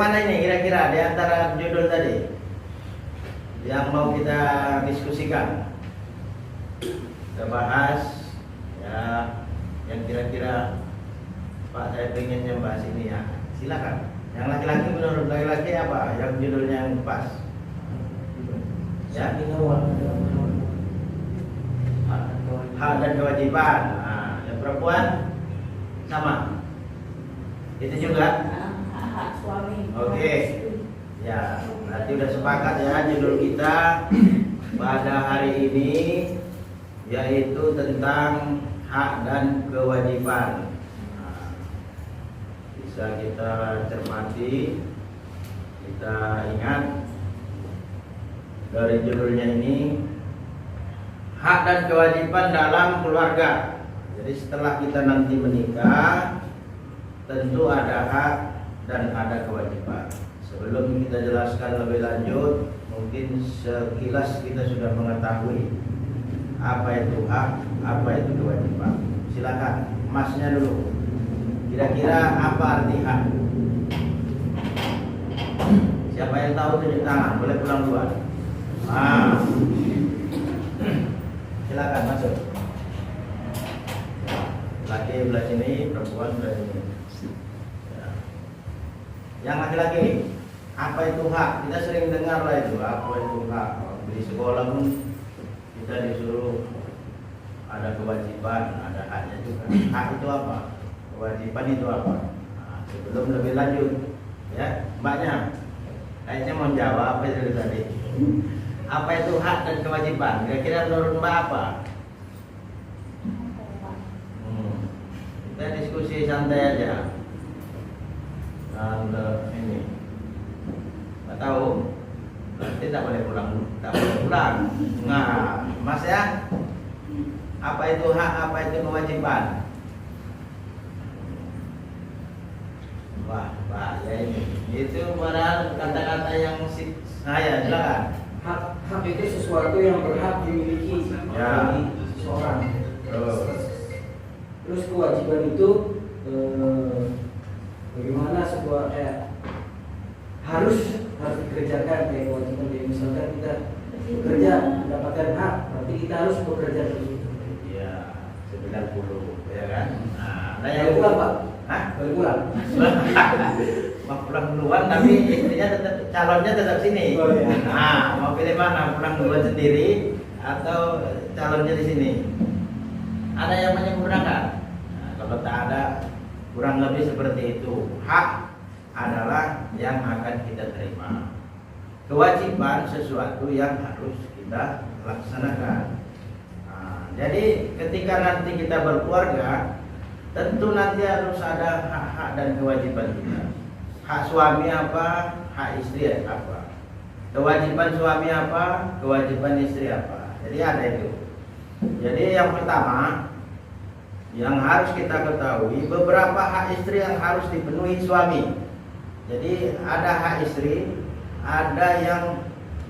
mana ini kira-kira di antara judul tadi yang mau kita diskusikan? Kita bahas ya, yang kira-kira Pak saya pengen bahas ini ya. Silakan. Yang laki-laki, menurut laki-laki apa? Yang judulnya yang pas? Ya. Hak dan kewajiban. Nah, yang perempuan sama. Itu juga. Hak suami. Oke. Ya, nanti udah sepakat ya judul kita pada hari ini yaitu tentang hak dan kewajiban. Nah, bisa kita cermati, kita ingat dari judulnya ini, hak dan kewajiban dalam keluarga. Jadi setelah kita nanti menikah, tentu ada hak dan ada kewajiban. Sebelum kita jelaskan lebih lanjut, mungkin sekilas kita sudah mengetahui apa itu hak, apa itu kewajiban. Silakan, Masnya dulu. Kira-kira apa arti hak? Siapa yang tahu tunjuk tangan, boleh pulang duluan. Silakan masuk. Laki belah sini, perempuan belah sini. Ya. Yang laki-laki, apa itu hak? Kita sering dengar lah itu, apa itu hak. Di sekolah pun kita disuruh ada kewajiban, ada haknya juga. Hak itu apa? Kewajiban itu apa? Nah, sebelum lebih lanjut, ya, Mbaknya, kayaknya mau jawab apa itu tadi. Apa itu hak dan kewajiban? Kira-kira menurut Mbak apa? Kita diskusi santai aja. Dan ini, nggak tahu. Berarti tak boleh pulang, tak boleh pulang. Nah, Mas ya, apa itu hak, apa itu kewajiban? Wah, bahaya ini. Itu padahal kata-kata yang saya silakan. Hak itu sesuatu yang berhak dimiliki Ya. oleh seseorang. Terus kewajiban itu bagaimana sebuah harus dikerjakan, kayak kewajiban. Kayak misalkan kita bekerja mendapatkan hak, berarti kita harus bekerja terus. Iya, 90 ya kan. Nah, ada Boleh yang pulang, Pak? Hah? Boleh pulang? Mau pulang duluan tapi istrinya tetap, calonnya tetap sini. Oh, iya. Nah, mau pilih mana? Pulang duluan sendiri atau calonnya di sini? Ada yang menyempurnakan. Nah, kalau tak ada, kurang lebih seperti itu. Hak adalah yang akan kita terima. Kewajiban sesuatu yang harus kita laksanakan. Nah, jadi ketika nanti kita berkeluarga, tentu nanti harus ada hak-hak dan kewajiban kita. Hak suami apa, hak istri apa. Kewajiban suami apa, kewajiban istri apa. Jadi ada itu. Jadi yang pertama yang harus kita ketahui, beberapa hak istri yang harus dipenuhi suami. Jadi ada hak istri, ada yang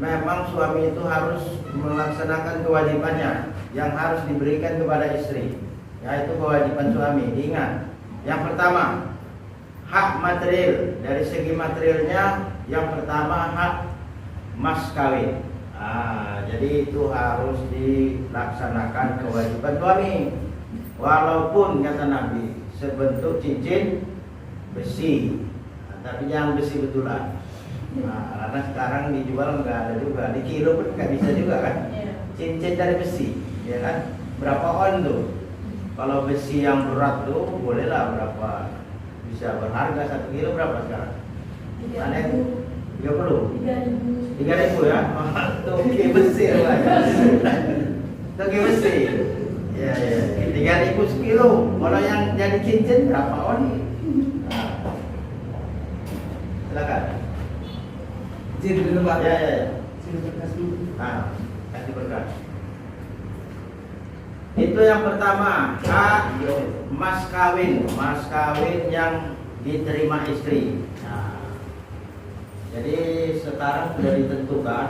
memang suami itu harus melaksanakan kewajibannya yang harus diberikan kepada istri, yaitu kewajiban suami. Diingat, yang pertama hak material. Dari segi materialnya, yang pertama hak mas kawin. Jadi itu harus dilaksanakan kewajiban suami, walaupun kata Nabi sebentuk cincin besi, tapi jangan besi betulan. Karena sekarang dijual nggak ada juga, di kilo pun nggak bisa juga kan. Cincin dari besi, ya kan? Berapa on tuh? Kalau besi yang berat tuh bolehlah berapa, bisa berharga 1 kilo berapa sekarang? Ada yang 30? 3.000 ya? Toge besi ya. Toge besi. Ya, 3.000 sekilo. Kalau yang jadi cincin berapa on? Silakan. Izin dulu, Pak. Ya. Sini berkas dulu. Kasih berkas. Itu yang pertama, hak mas kawin yang diterima istri. Jadi sekarang sudah ditentukan,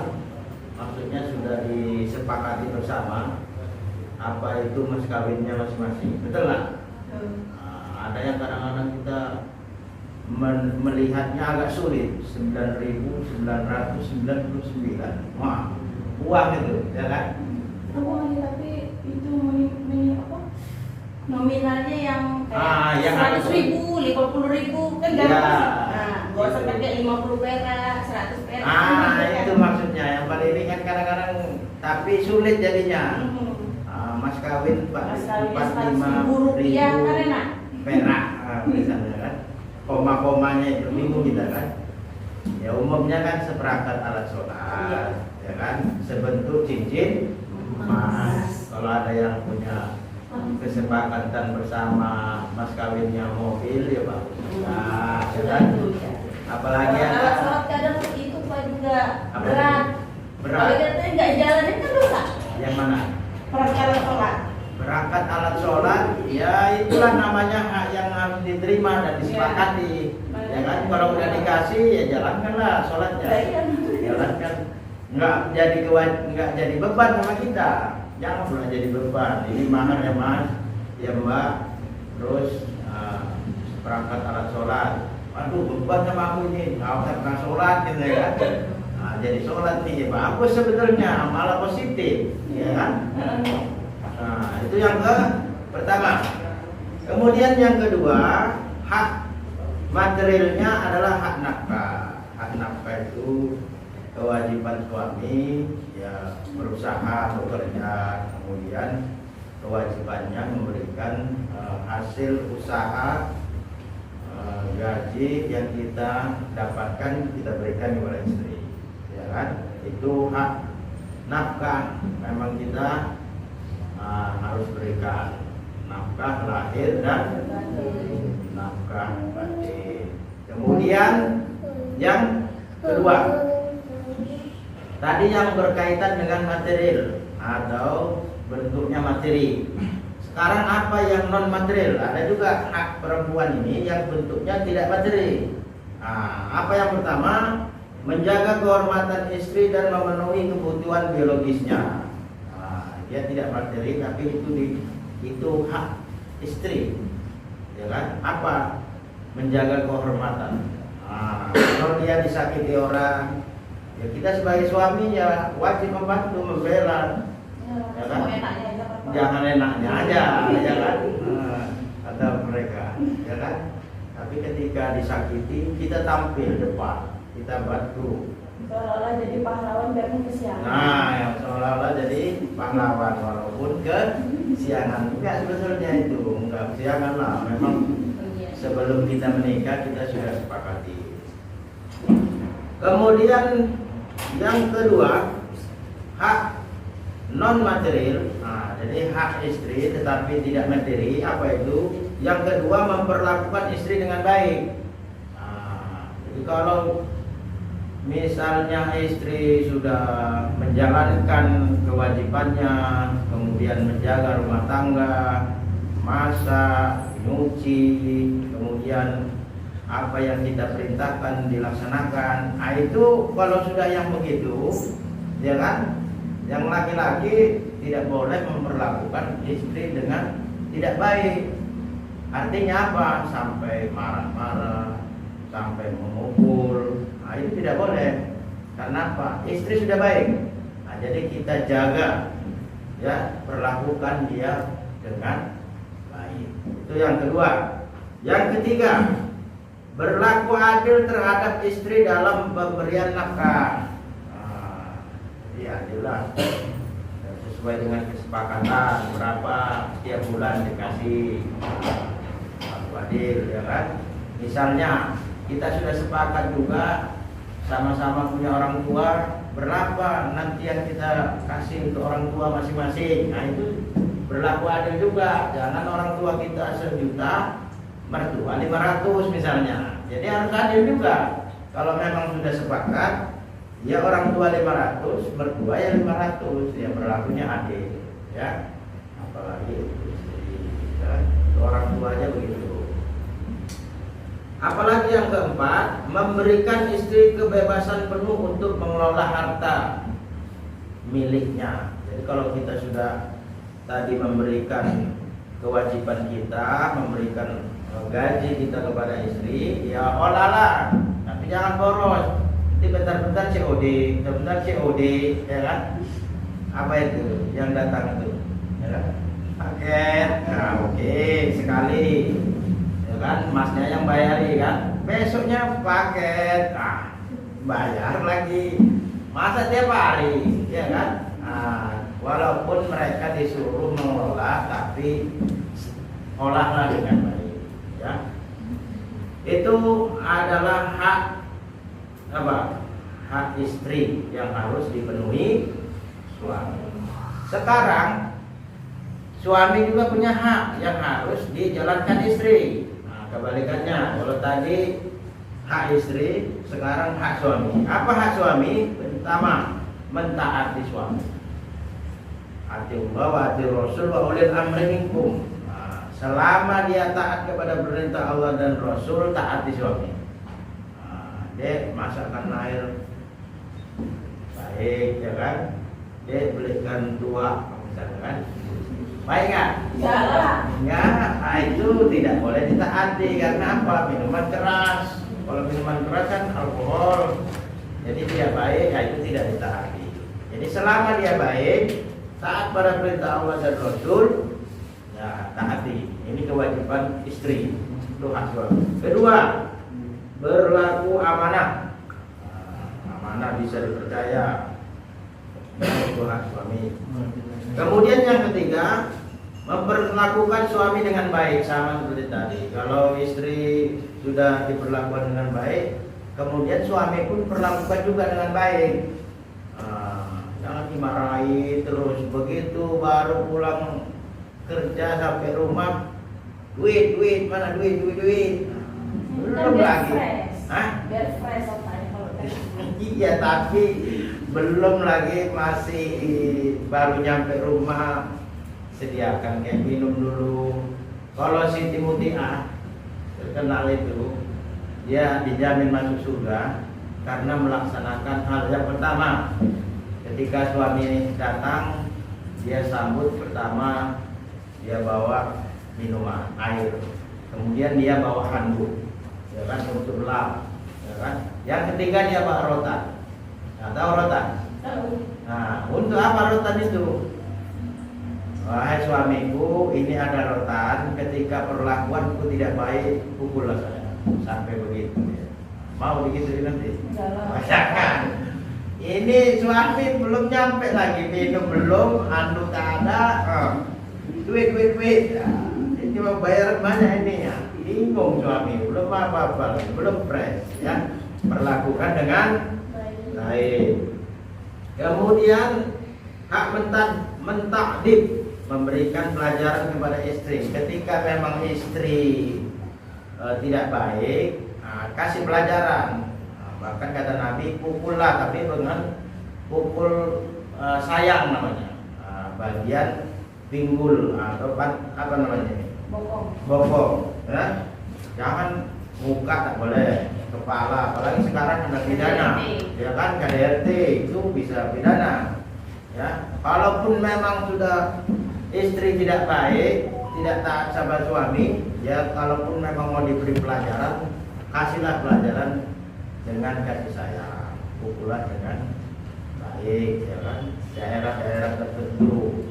maksudnya sudah disepakati bersama apa itu mas kawinnya masing-masing. Betul nggak? Ada yang kadang-kadang kita melihatnya agak sulit. 9.999. Wah, uang itu, ya kan? Uang tapi itu nominalnya yang yang kayak 100.000, 50.000 kan Ya. gampang sih. Nah, gak usah pakai 50 perak, 100 perak. Itu maksudnya yang paling ringan kadang-kadang, tapi sulit jadinya. Mas kawin Mas kawin 45.000 rupiah kan enak. perak, misalnya kan. Koma-komanya itu bingung kita kan. Ya umumnya kan seperangkat alat sholat, ya kan, sebentuk cincin emas. Kalau ada yang punya kesepakatan bersama mas kawinnya mobil, ya bagus. Nah, ya kan. Apalagi Kalau alat ada sholat kadang itu Pak juga Apa? berat. Berat. Kalau kita nggak jalanin kan dosa. yang mana? Perangkat alat sholat. Berangkat alat sholat, ya itulah namanya hak yang harus diterima dan disepakati. Ya kan, kalau udah dikasih ya jalankanlah sholatnya. Jalankan, nggak jadi beban sama kita. Jangan pula jadi beban. Ini mahar ya mas, ya mbak. Terus perangkat alat sholat. Aduh beban sama aku ini, nggak usah pernah sholat gitu ya kan. Nah, jadi sholat nih, ya bagus sebetulnya, malah positif, ya kan. Nah, itu yang pertama. Kemudian yang kedua, hak materialnya adalah hak nafkah. Hak nafkah itu kewajiban suami ya berusaha bekerja, kemudian kewajibannya memberikan hasil usaha gaji yang kita dapatkan kita berikan kepada istri, ya kan? Itu hak nafkah. Memang kita harus berikan nafkah lahir dan nafkah batin. Kemudian yang kedua, tadi yang berkaitan dengan material atau bentuknya materi. Sekarang apa yang non material? Ada juga hak perempuan ini yang bentuknya tidak materi. Apa yang pertama? Menjaga kehormatan istri dan memenuhi kebutuhan biologisnya. Dia tidak materi, tapi itu hak istri, ya kan? Apa? Menjaga kehormatan. Kalau dia disakiti orang, ya kita sebagai suami ya wajib membantu, membela, ya kan? Jangan enaknya aja, ya kan? Kata mereka, ya kan? Tapi ketika disakiti, kita tampil depan, kita bantu. Seolah-olah jadi pahlawan karena kesiangan. Nah, yang seolah-olah jadi pahlawan walaupun kesiangan. Enggak sebetulnya itu, enggak kesiangan lah. Memang sebelum kita menikah kita sudah sepakati. Kemudian yang kedua, hak non material. Jadi hak istri tetapi tidak materi. Apa itu? Yang kedua, memperlakukan istri dengan baik. Jadi kalau misalnya istri sudah menjalankan kewajibannya, kemudian menjaga rumah tangga, masak, nyuci, kemudian apa yang kita perintahkan dilaksanakan. Itu kalau sudah yang begitu, ya kan? Yang laki-laki tidak boleh memperlakukan istri dengan tidak baik. Artinya apa? Sampai marah-marah, sampai memukul. Itu tidak boleh. Karena apa? Istri sudah baik. Jadi kita jaga, ya, perlakukan dia dengan baik. Itu yang kedua. Yang ketiga, berlaku adil terhadap istri dalam pemberian nafkah. Jadi adil lah. Sesuai dengan kesepakatan berapa setiap bulan dikasih. Adil, ya kan? Misalnya kita sudah sepakat juga sama-sama punya orang tua, berapa nanti yang kita kasih ke orang tua masing-masing. Nah itu berlaku adil juga. Jangan orang tua kita 1 juta, mertua 500 misalnya. Jadi harus adil juga. Kalau memang sudah sepakat, ya orang tua 500, mertua ya 500, ya berlakunya adil, ya. Apalagi istri, ya. Orang tuanya begitu. Apalagi yang keempat, memberikan istri kebebasan penuh untuk mengelola harta miliknya. Jadi kalau kita sudah tadi memberikan kewajiban kita, memberikan gaji kita kepada istri, ya olahlah, tapi jangan boros. Nanti bentar-bentar COD, bentar COD, ya kan? Apa itu yang datang itu? Ya kan? Paket, nah oke, sekali, ya kan? Masnya yang bayari kan? Besoknya paket, bayar lagi. Masa tiap hari, ya kan? Walaupun mereka disuruh mengolah, tapi olahlah dengan baik, ya. Itu adalah hak apa? Hak istri yang harus dipenuhi suami. Sekarang suami juga punya hak yang harus dijalankan istri. Nah, kebalikannya, kalau tadi hak istri, sekarang hak suami. Apa hak suami? Pertama, mentaati suami. Ati Allah wa ati Rasul wa ulil amri minkum. Nah, selama dia taat kepada perintah Allah dan Rasul, taati suami. Dia masakkan air baik, ya kan? Dia belikan dua, misalnya kan? Baik nggak? Enggak, itu tidak boleh ditaati karena apa? Minuman keras. Kalau minuman keras kan alkohol, jadi tidak baik, itu tidak ditaati. Jadi selama dia baik, taat pada perintah Allah dan Rasul, ya taati. Ini kewajiban istri, itu hak suami. Kedua, berlaku amanah. Amanah bisa dipercaya, itu hak suami. Kemudian yang ketiga, memperlakukan suami dengan baik, sama seperti tadi. Kalau istri sudah diperlakukan dengan baik, kemudian suami pun perlakukan juga dengan baik. Jangan dimarahi terus. Begitu baru pulang kerja sampai rumah, duit mana duit. Belum lagi. Biar fresh otaknya kalau Iya, tapi belum lagi, masih baru nyampe rumah, sediakan kayak minum dulu. Kalau si Timothy terkenal itu, dia dijamin masuk surga karena melaksanakan hal yang pertama. Ketika suami datang, dia sambut pertama, dia bawa minuman air, kemudian dia bawa handuk, ya kan, untuk lap, ya kan. Yang ketiga dia bawa rotan. Nah, tahu rotan? tahu. Nah, untuk apa rotan itu? Wahai suamiku, ini ada rotan. Ketika perlakuanku tidak baik, pukullah saya sampai begitu. Mau digituin nanti? Masakan. Ini suami belum nyampe lagi, minum belum, handuk tak ada, duit. Ini mau bayar banyak ini ya. Bingung suami, belum apa-apa, belum fresh ya. Perlakukan dengan baik. Kemudian hak mentakdib, memberikan pelajaran kepada istri. Ketika memang istri tidak baik, kasih pelajaran. Bahkan kata Nabi, pukullah, tapi dengan pukul sayang namanya. Bagian pinggul atau apa namanya ini? Bokong. Ya? Jangan muka tak boleh, kepala. Apalagi sekarang ada pidana, ya kan, KDRT itu bisa pidana. Ya, kalaupun memang sudah istri tidak baik, tidak taat sama suami, ya kalaupun memang mau diberi pelajaran, kasihlah pelajaran dengan kasih sayang, pukulan dengan baik, ya kan. Daerah-daerah tertentu,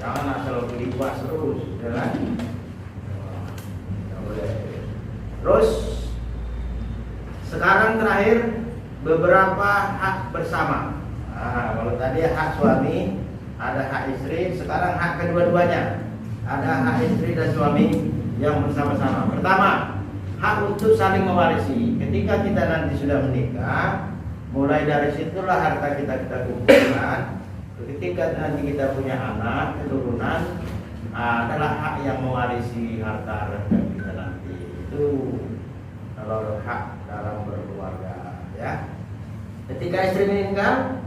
jangan asal dilibas terus, ya kan. Terus sekarang terakhir beberapa hak bersama. Kalau tadi hak suami, ada hak istri, sekarang hak kedua-duanya. Ada hak istri dan suami yang bersama-sama. Pertama, hak untuk saling mewarisi. Ketika kita nanti sudah menikah, mulai dari situlah harta kita kumpulkan. Ketika nanti kita punya anak, keturunan, adalah hak yang mewarisi harta kita nanti. Itu kalau hak dalam berkeluarga, ya. Ketika istri meninggal,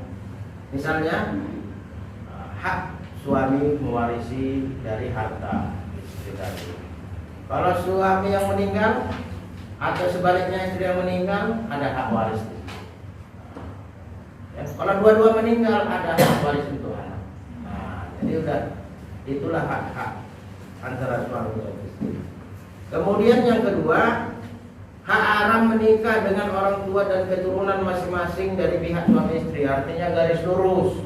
misalnya, hak suami mewarisi dari harta istri tadi. Kalau suami yang meninggal atau sebaliknya istri yang meninggal, ada hak waris. Ya, kalau dua-dua meninggal, ada hak waris untuk anak. Jadi itulah hak-hak antara suami dan istri. Kemudian yang kedua, hak haram menikah dengan orang tua dan keturunan masing-masing dari pihak suami istri. Artinya garis lurus.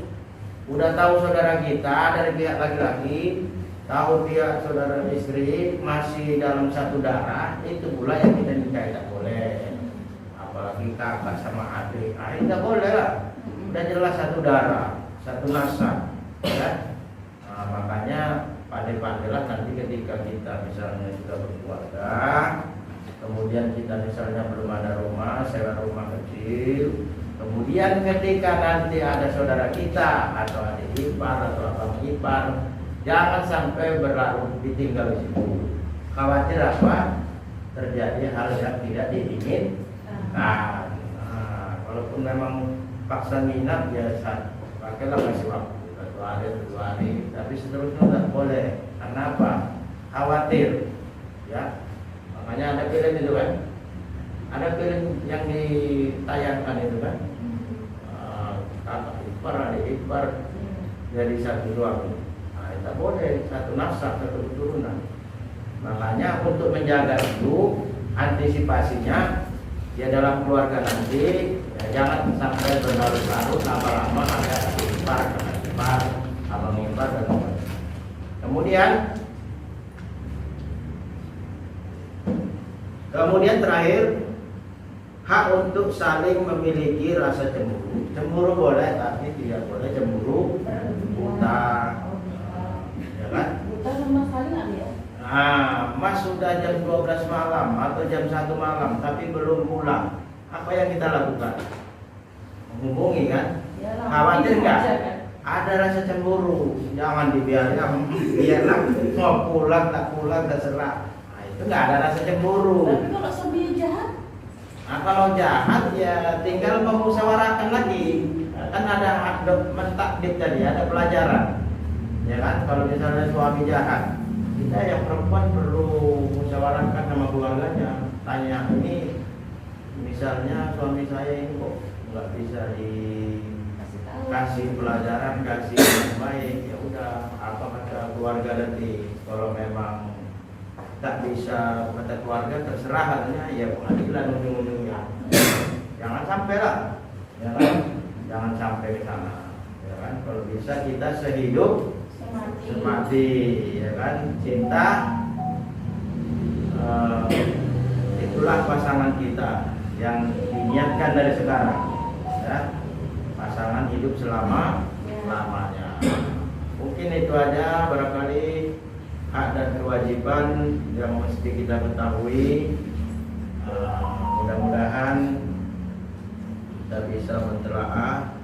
Udah tahu saudara kita dari pihak laki-laki, tahu pihak saudara istri masih dalam satu darah, itu pula yang kita nikah tidak boleh. Apalagi kakak sama adik, tidak boleh lah. Udah jelas satu darah, satu nasab, ya. Nah, makanya pandai-pandailah nanti ketika kita misalnya sudah berkeluarga, kemudian kita misalnya belum ada rumah, sewa rumah kecil, kemudian ketika nanti ada saudara kita atau adik ipar atau abang ipar, jangan sampai berlarut ditinggal di situ. Khawatir apa? Terjadi hal yang tidak diinginkan. Nah, walaupun memang paksa minat ya pakailah kasih waktu 1 hari, 2 hari, tapi seterusnya tidak boleh. Karena apa? Khawatir, ya. Makanya ada film itu kan, ada film yang ditayangkan itu kan, kakak ipar, adik ipar jadi satu suami. Nah, tidak boleh satu nasab, satu keturunan. Makanya untuk menjaga itu, antisipasinya ya dalam keluarga nanti ya jangan sampai berlarut-larut lama-lama ada adik ipar, kakak ipar, abang ipar dan lain-lain. Kemudian terakhir, hak untuk saling memiliki rasa cemburu. Cemburu boleh, tapi tidak boleh cemburu buta, ya kan? Buta sama sekali nggak ya? Nah, Mas sudah jam 12 malam atau jam 1 malam tapi belum pulang. Apa yang kita lakukan? Menghubungi kan? Ya, Khawatir nggak? kan? Ada rasa cemburu. Jangan dibiarkan, biarlah mau pulang tak pulang terserah. Nah, itu nggak ada rasa cemburu. Tapi kalau suami jahat, Nah, kalau jahat ya tinggal memusyawarahkan lagi. Kan ada mentakdir tadi, ada pelajaran. Ya kan? Kalau misalnya suami jahat, kita yang perempuan perlu musyawarahkan sama keluarganya. Tanya, ini misalnya suami saya ini kok nggak bisa kasih tahu. dikasih pelajaran, kasih yang baik. Ya udah, apa kata keluarga nanti? Kalau memang tak bisa kata keluarga terserah katanya, ya pengadilan ujung-ujungnya. Jangan sampai lah, ya kan? Jangan sampai ke sana, ya kan? Kalau bisa kita sehidup semati, ya kan? Cinta itulah pasangan kita yang diniatkan dari sekarang, ya. Pasangan hidup lamanya. Mungkin itu aja barangkali hak dan kewajiban yang mesti kita ketahui. Mudah-mudahan kita bisa mentelaah,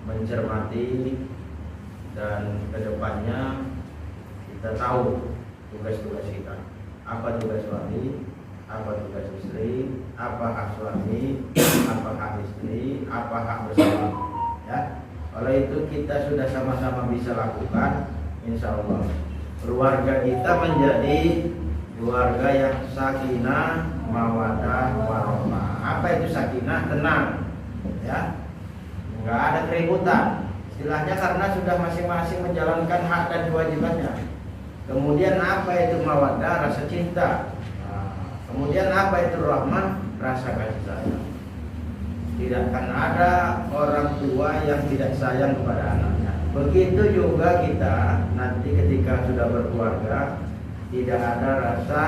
mencermati, dan kedepannya kita tahu tugas-tugas kita. Apa tugas suami, apa tugas istri, apa hak suami, apa hak istri, apa hak bersama. Ya, kalau itu kita sudah sama-sama bisa lakukan, insya Allah keluarga kita menjadi keluarga yang sakinah, mawaddah, warahmah. Apa itu sakinah? Tenang, ya, nggak ada keributan. Istilahnya karena sudah masing-masing menjalankan hak dan kewajibannya. Kemudian apa itu mawaddah? Rasa cinta. Nah, kemudian apa itu rahmah? Rasa kasih sayang. Tidak akan ada orang tua yang tidak sayang kepada anaknya. Begitu juga kita nanti ketika sudah berkeluarga, tidak ada rasa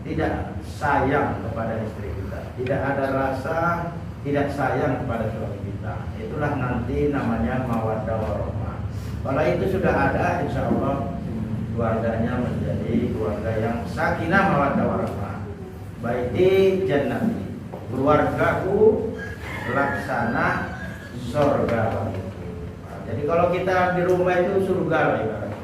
tidak sayang kepada istri kita, tidak ada rasa tidak sayang kepada suami kita. Itulah nanti namanya mawaddah warahmah. Kalau itu sudah ada, insya Allah keluarganya menjadi keluarga yang sakinah, mawaddah warahmah. Baiti jannati, keluargaku laksana surga. Jadi kalau kita di rumah itu surga lah ibaratnya.